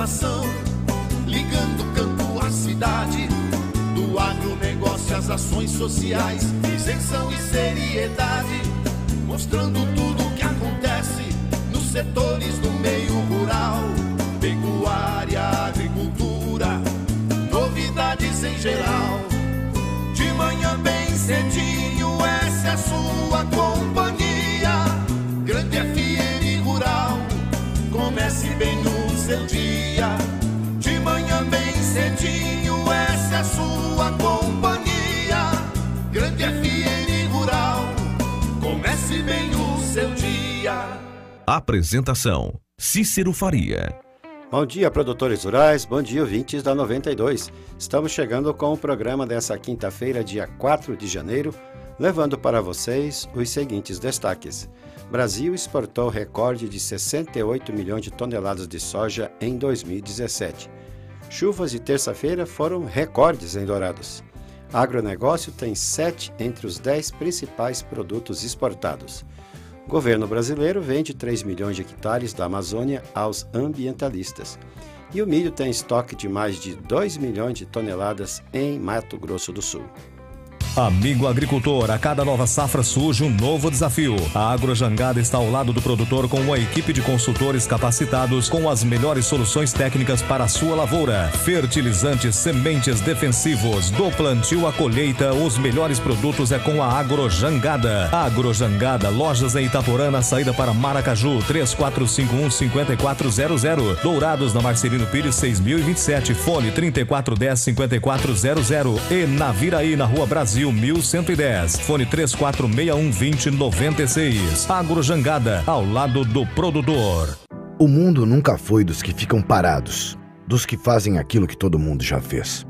informação, ligando o campo à cidade, do agronegócio às ações sociais, isenção e seriedade, mostrando tudo o que acontece nos setores do meio rural, pecuária, agricultura, novidades em geral. De manhã bem cedinho, essa é a sua companhia, Grande FM Rural, comece bem no seu dia. De manhã bem cedinho, essa é a sua companhia, Grande FM Rural, comece bem o seu dia. Apresentação: Cícero Faria. Bom dia, produtores rurais, bom dia, ouvintes da 92. Estamos chegando com o programa dessa quinta-feira, dia 4 de janeiro, levando para vocês os seguintes destaques. Brasil exportou recorde de 68 milhões de toneladas de soja em 2017. Chuvas de terça-feira foram recordes em Dourados. Agronegócio tem 7 entre os 10 principais produtos exportados. O governo brasileiro vende 3 milhões de hectares da Amazônia aos ambientalistas. E o milho tem estoque de mais de 2 milhões de toneladas em Mato Grosso do Sul. Amigo agricultor, a cada nova safra surge um novo desafio. A Agrojangada está ao lado do produtor com uma equipe de consultores capacitados com as melhores soluções técnicas para a sua lavoura. Fertilizantes, sementes defensivos, do plantio à colheita, os melhores produtos é com a Agrojangada. Agrojangada, lojas em Itaporã, na saída para Maracaju, 3451-5400. Dourados, na Marcelino Pires, 6027, fone 3410-5400. E Naviraí, na Rua Brasil, 1110, fone 3461-2096. Agrojangada, ao lado do produtor. O mundo nunca foi dos que ficam parados, dos que fazem aquilo que todo mundo já fez.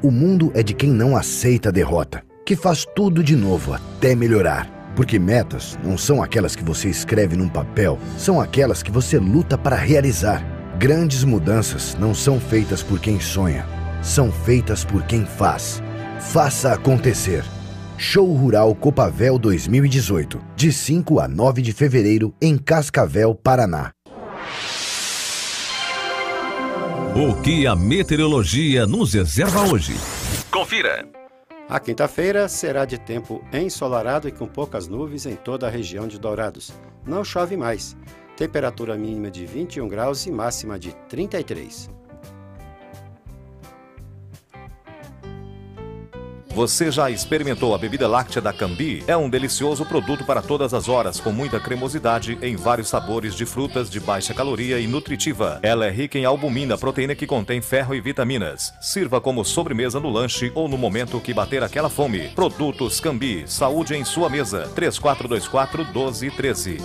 O mundo é de quem não aceita a derrota, que faz tudo de novo até melhorar. Porque metas não são aquelas que você escreve num papel, são aquelas que você luta para realizar. Grandes mudanças não são feitas por quem sonha, são feitas por quem faz. Faça acontecer. Show Rural Copavel 2018, de 5 a 9 de fevereiro, em Cascavel, Paraná. O que a meteorologia nos reserva hoje? Confira! A quinta-feira será de tempo ensolarado e com poucas nuvens em toda a região de Dourados. Não chove mais. Temperatura mínima de 21 graus e máxima de 33. Você já experimentou a bebida láctea da Cambi? É um delicioso produto para todas as horas, com muita cremosidade em vários sabores de frutas de baixa caloria e nutritiva. Ela é rica em albumina, proteína que contém ferro e vitaminas. Sirva como sobremesa no lanche ou no momento que bater aquela fome. Produtos Cambi, saúde em sua mesa. 3424-1213.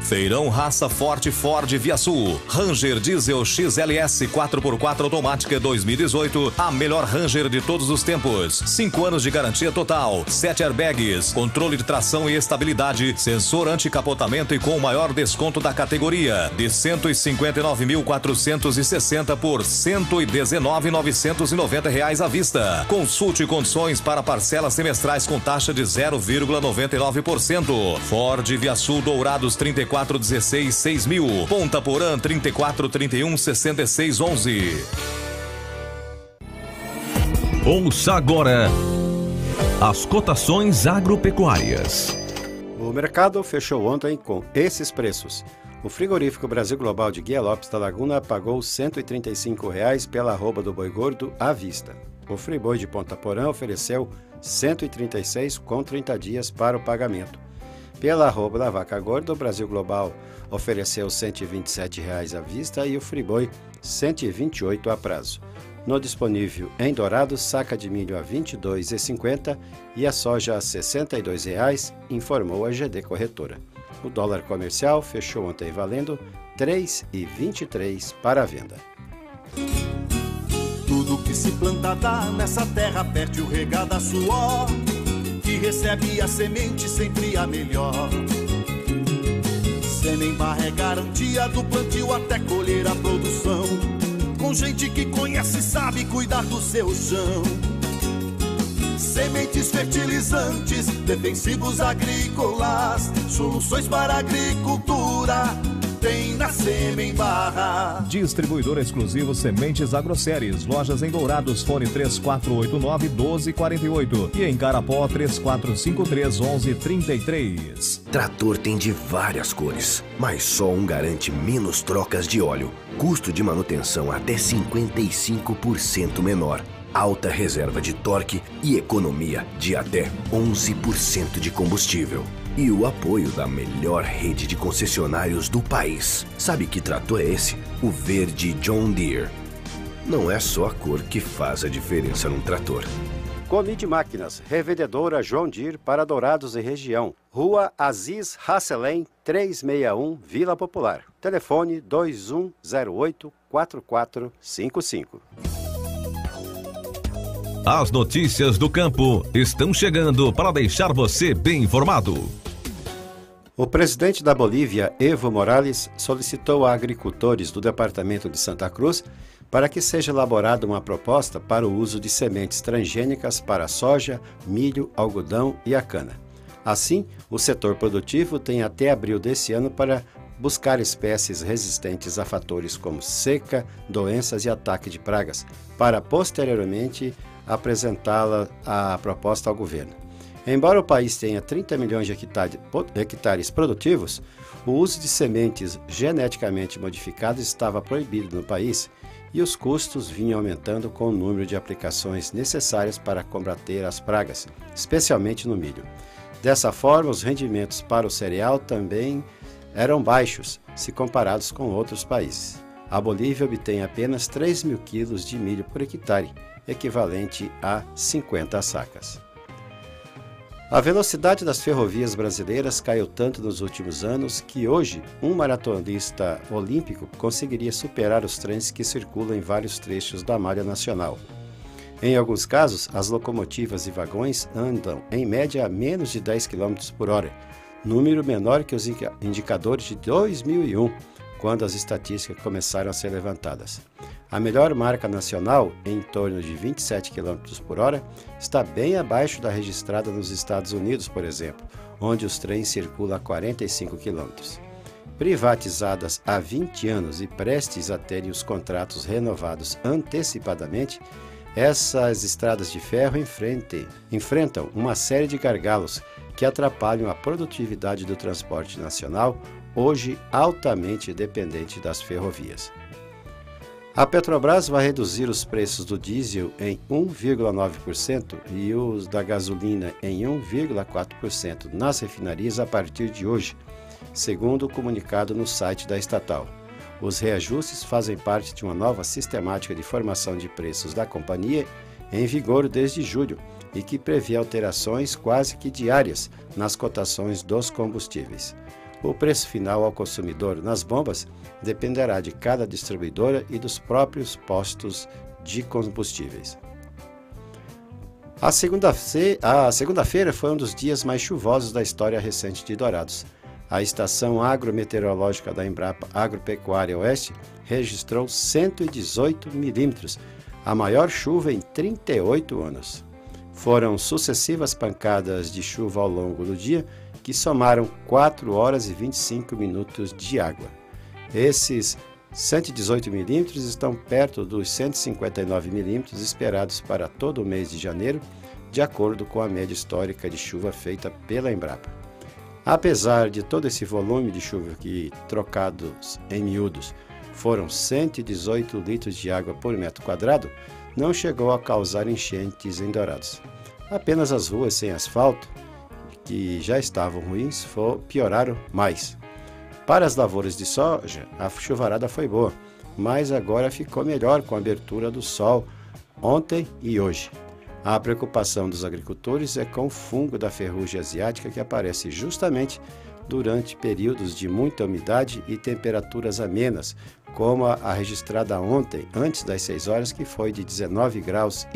Feirão Raça Forte Ford Via Sul. Ranger Diesel XLS 4x4 automática 2018. A melhor Ranger de todos os tempos. 5 anos de garantia total. 7 airbags. Controle de tração e estabilidade. Sensor anticapotamento e com o maior desconto da categoria. De R$ 159.460 por R$ 119.990 à vista. Consulte condições para parcelas semestrais com taxa de 0,99%. Ford Via Sul Dourados 3416-6000. Ponta Porã 3431-6611. Ouça agora as cotações agropecuárias. O mercado fechou ontem com esses preços. O frigorífico Brasil Global de Guia Lopes da Laguna pagou R$ 135,00 pela arroba do boi gordo à vista. O Friboi de Ponta Porã ofereceu R$ 136 com 30 dias para o pagamento. Pela arroba da vaca gorda, o Brasil Global ofereceu R$ 127,00 à vista e o Friboi R$ 128 a prazo. No disponível em Dourados, saca de milho a R$ 22,50 e a soja a R$ 62,00, informou a GD Corretora. O dólar comercial fechou ontem valendo R$ 3,23 para a venda. Tudo que se planta dá nessa terra, perde o regar da suor, que recebe a semente sempre a melhor. Semembar é garantia do plantio até colher a produção, com gente que conhece e sabe cuidar do seu chão. sementes, fertilizantes, defensivos agrícolas, soluções para a agricultura, tem na Sêmen Barra. Distribuidor exclusivo Sementes Agroséries. Lojas em Dourados, fone 3489-1248 e em Carapó 3453-1133. Trator tem de várias cores, mas só um garante menos trocas de óleo, custo de manutenção até 55% menor, alta reserva de torque e economia de até 11% de combustível. E o apoio da melhor rede de concessionários do país. Sabe que trator é esse? O verde John Deere. Não é só a cor que faz a diferença num trator. Comid Máquinas, revendedora John Deere para Dourados e região. Rua Aziz Hasselem, 361, Vila Popular. Telefone 2108-4455. As notícias do campo estão chegando para deixar você bem informado. O presidente da Bolívia, Evo Morales, solicitou a agricultores do departamento de Santa Cruz para que seja elaborada uma proposta para o uso de sementes transgênicas para soja, milho, algodão e a cana. Assim, o setor produtivo tem até abril desse ano para buscar espécies resistentes a fatores como seca, doenças e ataque de pragas, para posteriormente apresentá-la a proposta ao governo. Embora o país tenha 30 milhões de hectares produtivos, o uso de sementes geneticamente modificadas estava proibido no país e os custos vinham aumentando com o número de aplicações necessárias para combater as pragas, especialmente no milho. Dessa forma, os rendimentos para o cereal também eram baixos, se comparados com outros países. A Bolívia obtém apenas 3 mil quilos de milho por hectare, equivalente a 50 sacas. A velocidade das ferrovias brasileiras caiu tanto nos últimos anos que hoje um maratonista olímpico conseguiria superar os trens que circulam em vários trechos da malha nacional. Em alguns casos, as locomotivas e vagões andam em média a menos de 10 km por hora, número menor que os indicadores de 2001, quando as estatísticas começaram a ser levantadas. A melhor marca nacional, em torno de 27 km por hora, está bem abaixo da registrada nos Estados Unidos, por exemplo, onde os trens circulam a 45 km. Privatizadas há 20 anos e prestes a terem os contratos renovados antecipadamente, essas estradas de ferro enfrentam uma série de gargalos que atrapalham a produtividade do transporte nacional, hoje altamente dependente das ferrovias. A Petrobras vai reduzir os preços do diesel em 1,9% e os da gasolina em 1,4% nas refinarias a partir de hoje, segundo o comunicado no site da estatal. Os reajustes fazem parte de uma nova sistemática de formação de preços da companhia em vigor desde julho e que prevê alterações quase que diárias nas cotações dos combustíveis. O preço final ao consumidor nas bombas dependerá de cada distribuidora e dos próprios postos de combustíveis. A segunda-feira foi um dos dias mais chuvosos da história recente de Dourados. A estação agrometeorológica da Embrapa Agropecuária Oeste registrou 118 milímetros, a maior chuva em 38 anos. Foram sucessivas pancadas de chuva ao longo do dia, que somaram 4 horas e 25 minutos de água. Esses 118 milímetros estão perto dos 159 milímetros esperados para todo o mês de janeiro, de acordo com a média histórica de chuva feita pela Embrapa. Apesar de todo esse volume de chuva que, trocados em miúdos, foram 118 litros de água por metro quadrado, não chegou a causar enchentes em Dourados. Apenas as ruas sem asfalto, que já estavam ruins, pioraram mais. Para as lavouras de soja, a chuvarada foi boa, mas agora ficou melhor com a abertura do sol ontem e hoje. A preocupação dos agricultores é com o fungo da ferrugem asiática que aparece justamente durante períodos de muita umidade e temperaturas amenas, como a registrada ontem, antes das 6 horas, que foi de 19,5 graus.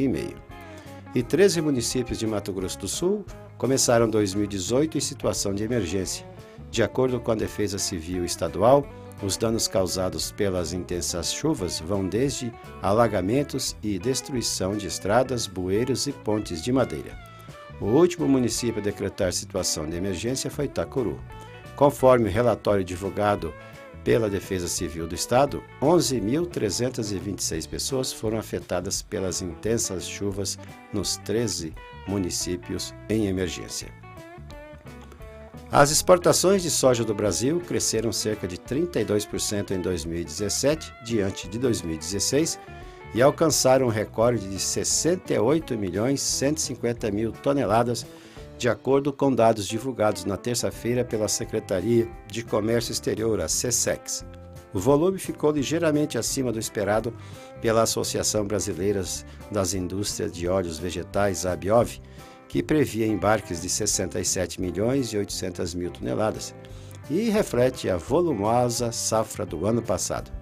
E 13 municípios de Mato Grosso do Sul começaram 2018 em situação de emergência. De acordo com a Defesa Civil Estadual, os danos causados pelas intensas chuvas vão desde alagamentos e destruição de estradas, bueiros e pontes de madeira. O último município a decretar situação de emergência foi Itacuru. Conforme o relatório divulgado pela Defesa Civil do Estado, 11.326 pessoas foram afetadas pelas intensas chuvas nos 13 municípios em emergência. As exportações de soja do Brasil cresceram cerca de 32% em 2017, diante de 2016, e alcançaram um recorde de 68.150.000 toneladas, de acordo com dados divulgados na terça-feira pela Secretaria de Comércio Exterior, a SECEX. O volume ficou ligeiramente acima do esperado pela Associação Brasileira das Indústrias de Óleos Vegetais, a ABIOV, que previa embarques de 67.800.000 toneladas, e reflete a volumosa safra do ano passado.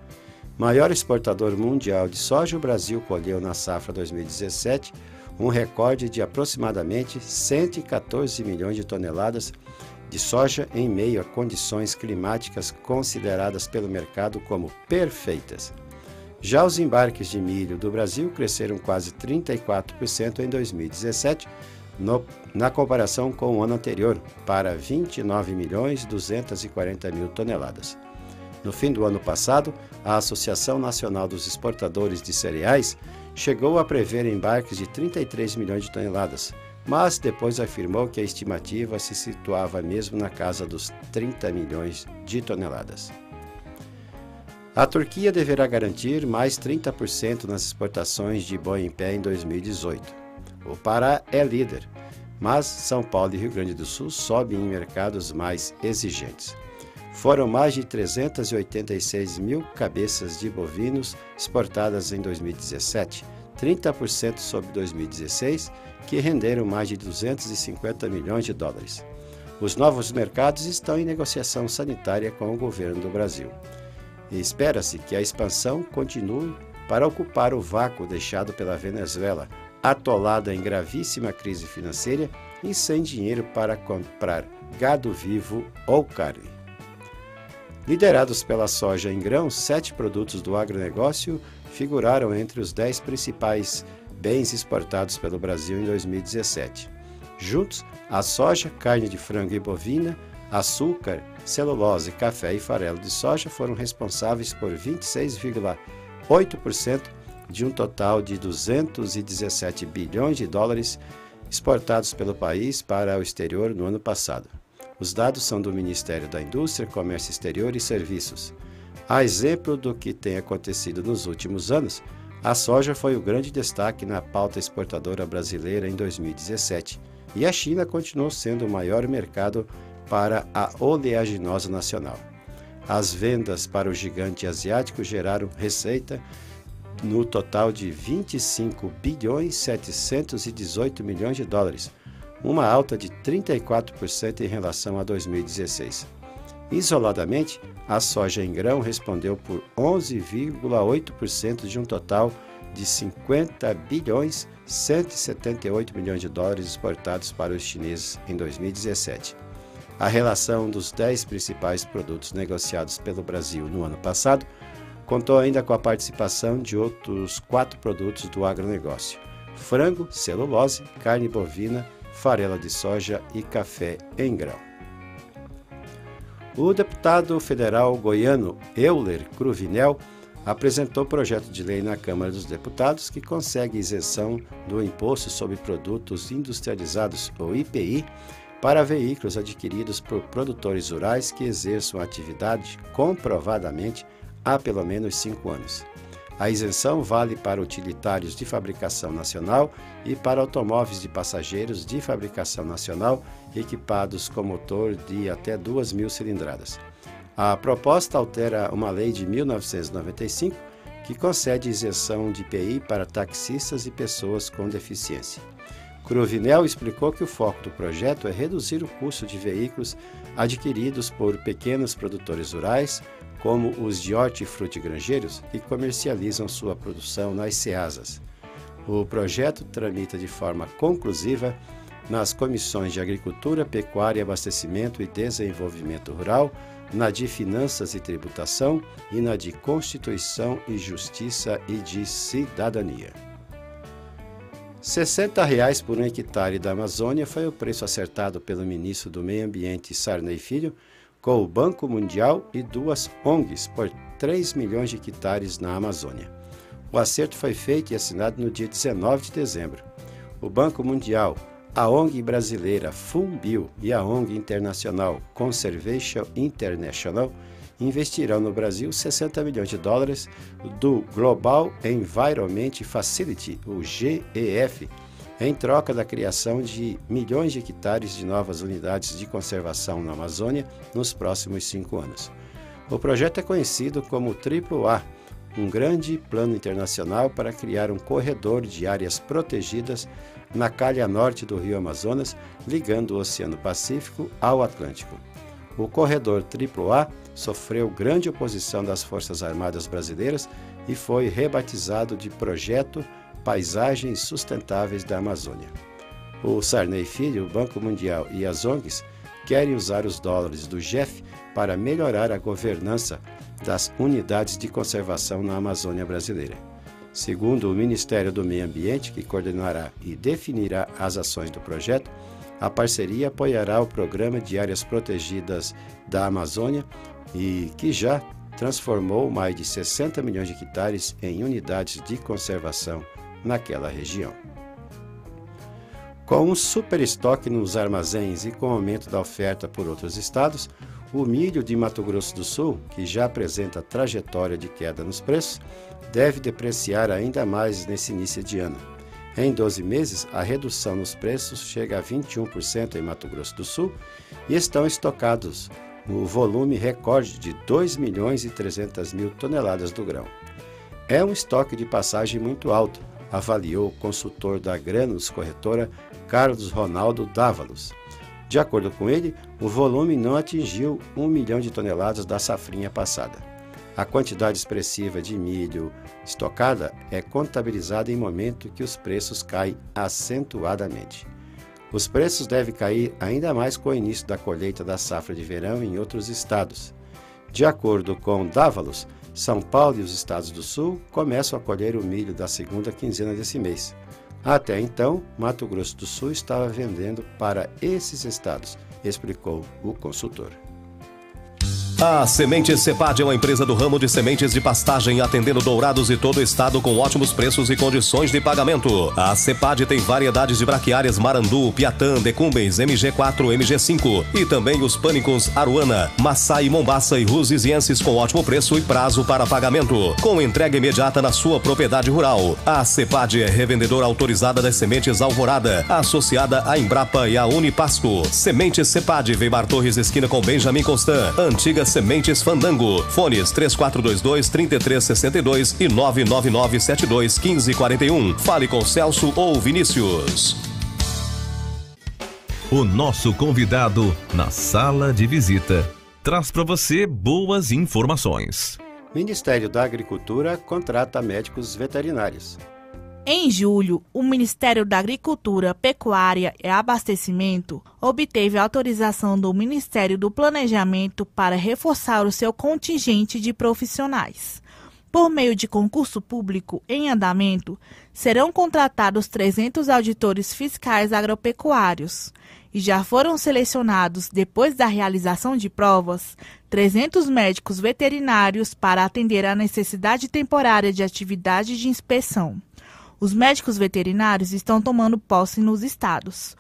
Maior exportador mundial de soja, o Brasil colheu na safra 2017 um recorde de aproximadamente 114 milhões de toneladas de soja em meio a condições climáticas consideradas pelo mercado como perfeitas. Já os embarques de milho do Brasil cresceram quase 34% em 2017, na comparação com o ano anterior, para 29.240.000 toneladas. No fim do ano passado, a Associação Nacional dos Exportadores de Cereais chegou a prever embarques de 33 milhões de toneladas, mas depois afirmou que a estimativa se situava mesmo na casa dos 30 milhões de toneladas. A Turquia deverá garantir mais 30% nas exportações de boi em pé em 2018. O Pará é líder, mas São Paulo e Rio Grande do Sul sobem em mercados mais exigentes. Foram mais de 386 mil cabeças de bovinos exportadas em 2017, 30% sobre 2016, que renderam mais de 250 milhões de dólares. Os novos mercados estão em negociação sanitária com o governo do Brasil. E espera-se que a expansão continue para ocupar o vácuo deixado pela Venezuela, atolada em gravíssima crise financeira e sem dinheiro para comprar gado vivo ou carne. Liderados pela soja em grão, 7 produtos do agronegócio figuraram entre os 10 principais bens exportados pelo Brasil em 2017. Juntos, a soja, carne de frango e bovina, açúcar, celulose, café e farelo de soja foram responsáveis por 26,8% de um total de 217 bilhões de dólares exportados pelo país para o exterior no ano passado. Os dados são do Ministério da Indústria, Comércio Exterior e Serviços. A exemplo do que tem acontecido nos últimos anos, a soja foi o grande destaque na pauta exportadora brasileira em 2017, e a China continuou sendo o maior mercado para a oleaginosa nacional. As vendas para o gigante asiático geraram receita no total de 25,718 bilhões de dólares, uma alta de 34% em relação a 2016. Isoladamente, a soja em grão respondeu por 11,8% de um total de 50,178 bilhões de dólares exportados para os chineses em 2017. A relação dos 10 principais produtos negociados pelo Brasil no ano passado contou ainda com a participação de outros 4 produtos do agronegócio: frango, celulose, carne bovina, farelo de soja e café em grão. O deputado federal goiano Euler Cruvinel apresentou projeto de lei na Câmara dos Deputados que consegue isenção do Imposto sobre Produtos Industrializados, ou IPI, para veículos adquiridos por produtores rurais que exerçam a atividade comprovadamente há pelo menos 5 anos. A isenção vale para utilitários de fabricação nacional e para automóveis de passageiros de fabricação nacional equipados com motor de até 2.000 cilindradas. A proposta altera uma lei de 1995 que concede isenção de IPI para taxistas e pessoas com deficiência. Cruvinel explicou que o foco do projeto é reduzir o custo de veículos adquiridos por pequenos produtores rurais, como os de hortifrutigranjeiros, que comercializam sua produção nas ceasas. O projeto tramita de forma conclusiva nas comissões de Agricultura, Pecuária, Abastecimento e Desenvolvimento Rural, na de Finanças e Tributação e na de Constituição e Justiça e de Cidadania. R$60 por um hectare da Amazônia foi o preço acertado pelo ministro do Meio Ambiente, Sarney Filho, com o Banco Mundial e 2 ONGs por 3 milhões de hectares na Amazônia. O acerto foi feito e assinado no dia 19 de dezembro. O Banco Mundial, a ONG brasileira FUNBio e a ONG internacional Conservation International investirão no Brasil $60 milhões do Global Environment Facility, o GEF, em troca da criação de milhões de hectares de novas unidades de conservação na Amazônia nos próximos 5 anos. O projeto é conhecido como AAA, um grande plano internacional para criar um corredor de áreas protegidas na calha norte do Rio Amazonas, ligando o Oceano Pacífico ao Atlântico. O corredor AAA sofreu grande oposição das Forças Armadas brasileiras e foi rebatizado de Projeto Paisagens Sustentáveis da Amazônia. O Sarney Filho, o Banco Mundial e as ONGs querem usar os dólares do GEF para melhorar a governança das unidades de conservação na Amazônia brasileira. Segundo o Ministério do Meio Ambiente, que coordenará e definirá as ações do projeto, a parceria apoiará o Programa de Áreas Protegidas da Amazônia e que já transformou mais de 60 milhões de hectares em unidades de conservação naquela região. Com um super estoque nos armazéns e com o aumento da oferta por outros estados, o milho de Mato Grosso do Sul, que já apresenta trajetória de queda nos preços, deve depreciar ainda mais nesse início de ano. Em 12 meses, a redução nos preços chega a 21% em Mato Grosso do Sul e estão estocados o volume recorde de 2.300.000 toneladas do grão. É um estoque de passagem muito alto, avaliou o consultor da Granos Corretora Carlos Ronaldo Dávalos. De acordo com ele, o volume não atingiu 1 milhão de toneladas da safrinha passada. A quantidade expressiva de milho estocada é contabilizada em momento que os preços caem acentuadamente. Os preços devem cair ainda mais com o início da colheita da safra de verão em outros estados. De acordo com Dávalos, São Paulo e os estados do Sul começam a colher o milho da segunda quinzena desse mês. Até então, Mato Grosso do Sul estava vendendo para esses estados, explicou o consultor. A Sementes Cepad é uma empresa do ramo de sementes de pastagem, atendendo Dourados e todo o estado com ótimos preços e condições de pagamento. A Cepad tem variedades de braquiárias Marandu, Piatã, Decumbens, MG4, MG5 e também os pânicos Aruana, Maçai, Mombaça e Rusizienses com ótimo preço e prazo para pagamento, com entrega imediata na sua propriedade rural. A Cepad é revendedora autorizada das sementes Alvorada, associada à Embrapa e à Unipasto. Sementes Cepad, Weimar Torres, esquina com Benjamin Constant, antiga Sementes Fandango. Fones 3422-3362 e 99972-1541. Fale com Celso ou Vinícius. O nosso convidado na sala de visita traz para você boas informações. Ministério da Agricultura contrata médicos veterinários. Em julho, o Ministério da Agricultura, Pecuária e Abastecimento obteve autorização do Ministério do Planejamento para reforçar o seu contingente de profissionais. Por meio de concurso público em andamento, serão contratados 300 auditores fiscais agropecuários e já foram selecionados, depois da realização de provas, 300 médicos veterinários para atender à necessidade temporária de atividade de inspeção. Os médicos veterinários estão tomando posse nos estados.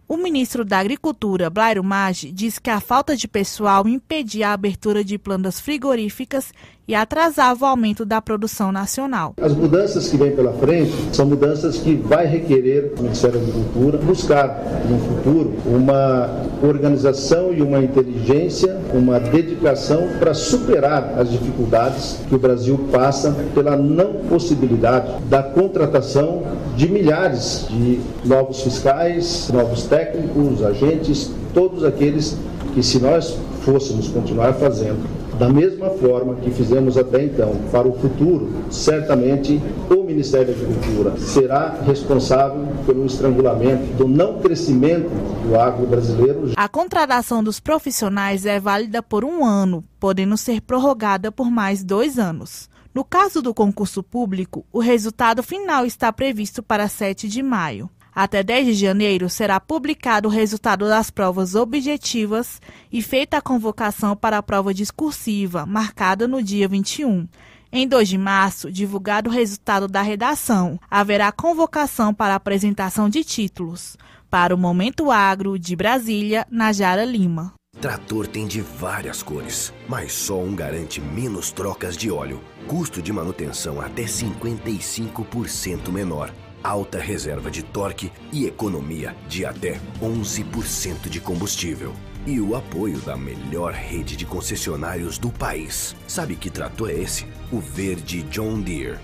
O ministro da Agricultura, Blairo Maggi, diz que a falta de pessoal impedia a abertura de plantas frigoríficas e atrasava o aumento da produção nacional. As mudanças que vêm pela frente são mudanças que vai requerer o Ministério da Agricultura buscar, no futuro, uma organização e uma inteligência, uma dedicação para superar as dificuldades que o Brasil passa pela não possibilidade da contratação de milhares de novos fiscais, novos técnicos, agentes, todos aqueles que, se nós fôssemos continuar fazendo da mesma forma que fizemos até então, para o futuro, certamente o Ministério da Agricultura será responsável pelo estrangulamento do não crescimento do agro brasileiro. A contratação dos profissionais é válida por 1 ano, podendo ser prorrogada por mais 2 anos. No caso do concurso público, o resultado final está previsto para 7 de maio. Até 10 de janeiro será publicado o resultado das provas objetivas e feita a convocação para a prova discursiva, marcada no dia 21. Em 2 de março, divulgado o resultado da redação, haverá convocação para a apresentação de títulos. Para o Momento Agro, de Brasília, Najara Lima. Trator tem de várias cores, mas só um garante menos trocas de óleo, custo de manutenção até 55% menor, alta reserva de torque e economia de até 11% de combustível. E o apoio da melhor rede de concessionários do país. Sabe que trator é esse? O verde John Deere.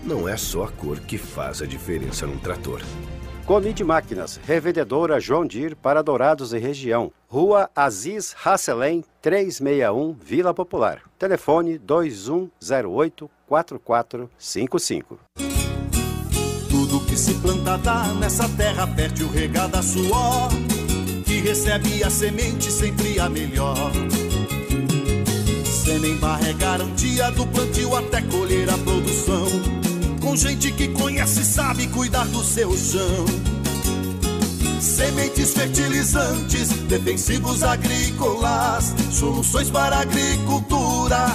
Não é só a cor que faz a diferença num trator. Conide Máquinas, revendedora John Deere para Dourados e região. Rua Aziz Hasselem, 361, Vila Popular. Telefone 2108-4455. Tudo que se planta dá nessa terra, perde o regado a suor, que recebe a semente sempre a melhor. Semembar é garantia do plantio até colher a produção, com gente que conhece e sabe cuidar do seu chão. Sementes, fertilizantes, defensivos agrícolas, soluções para a agricultura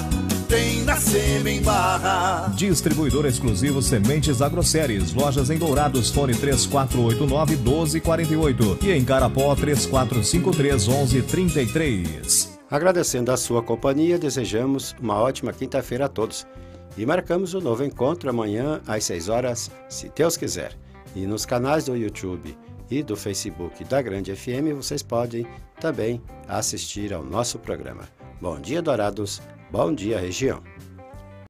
tem na Semembar. Distribuidor exclusivo Sementes Agroséries. Lojas em Dourados, fone 3489-1248 e em Carapó 3453-1133. Agradecendo a sua companhia, desejamos uma ótima quinta-feira a todos. E marcamos um novo encontro amanhã às 6 horas, se Deus quiser. E nos canais do YouTube e do Facebook da Grande FM, vocês podem também assistir ao nosso programa. Bom dia, Dourados. Bom dia, região.